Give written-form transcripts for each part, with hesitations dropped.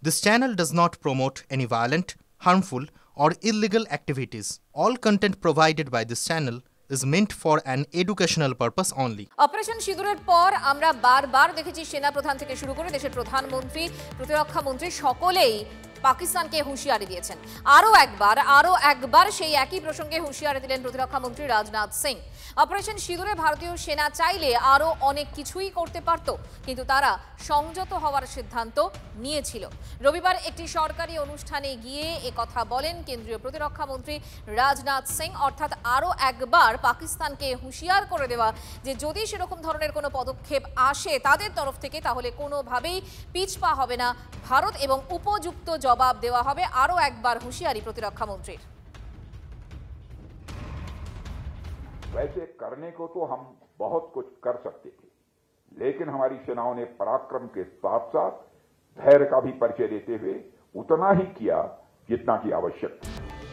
This channel does not promote any violent, harmful, or illegal activities. All content provided by this channel is meant for an educational purpose only. Operation সিঁদুরের পর আমরা বারবার দেখেছি সেনা প্রধান থেকে শুরু করে দেশের প্রধানমন্ত্রী, প্রতিরক্ষা মন্ত্রী সকলেই পাকিস্তানকে হুঁশিয়ারি দিয়েছেন। আরও একবার সেই একই প্রসঙ্গে হুঁশিয়ারি দিলেন প্রতিরক্ষা মন্ত্রী রাজনাথ সিং। অপারেশন সিঁদুরে ভারতীয় সেনা চাইলে আরও অনেক কিছুই করতে পারত, কিন্তু তারা সংযত হওয়ার সিদ্ধান্ত নিয়েছিল। রবিবার একটি সরকারি অনুষ্ঠানে গিয়ে একথা বলেন কেন্দ্রীয় প্রতিরক্ষা মন্ত্রী রাজনাথ সিং, অর্থাৎ আরও একবার পাকিস্তানকে হুঁশিয়ার করে দেওয়া যে যদি সেরকম ধরনের কোনো পদক্ষেপ আসে তাদের তরফ থেকে তাহলে কোনোভাবেই পিছপা হবে না ভারত এবং উপযুক্ত জবাব দেওয়া হবে। আরও একবার হুঁশিয়ারি প্রতিরক্ষা মন্ত্রীর। वैसे करने को तो हम बहुत कुछ कर सकते थे, लेकिन हमारी सेनाओं ने पराक्रम के साथ साथ धैर्य का भी परिचय देते हुए उतना ही किया जितना की आवश्यक था।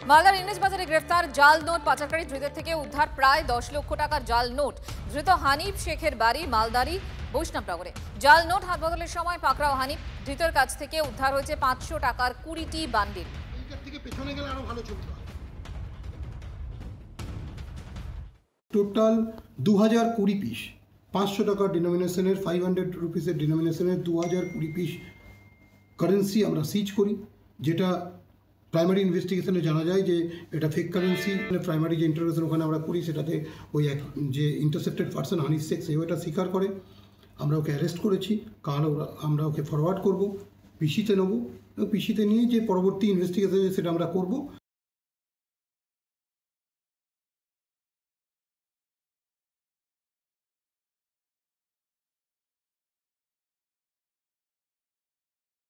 মালদার ইংরেজ বাজারে গ্রেফতার জাল নোট পাচারকারী ধৃতের থেকে উদ্ধার প্রায় 10 লক্ষ টাকার জাল নোট। ধৃত হানিফ শেখের বাড়ি মালদারি বৈষ্ণবনগরে। জাল নোট হাত বদলের সময় পাকড়াও হানিফ। ধৃতের কাছ থেকে উদ্ধার হয়েছে 500 টাকার 20টি বান্ডিল। টোটাল 2020 পিস 500 টাকার ডিনোমিনেশনের 500 রুপিসের ডিনোমিনেশনের 2020 পিস কারেন্সি আমরা সিজ করি, যেটা প্রাইমারি ইনভেস্টিগেশনে জানা যায় যে এটা ফেক কারেন্সি। প্রাইমারি যে ইন্টারোগেশন ওখানে আমরা করি সেটাতে ওই যে ইন্টারসেপ্টেড পার্সন হানিফ শেখ সেও এটা স্বীকার করে। আমরা ওকে অ্যারেস্ট করেছি, কাল আমরা ওকে ফরওয়ার্ড করব, পিসিতে নেব এবং পিসিতে নিয়ে যে পরবর্তী ইনভেস্টিগেশন সেটা আমরা করব।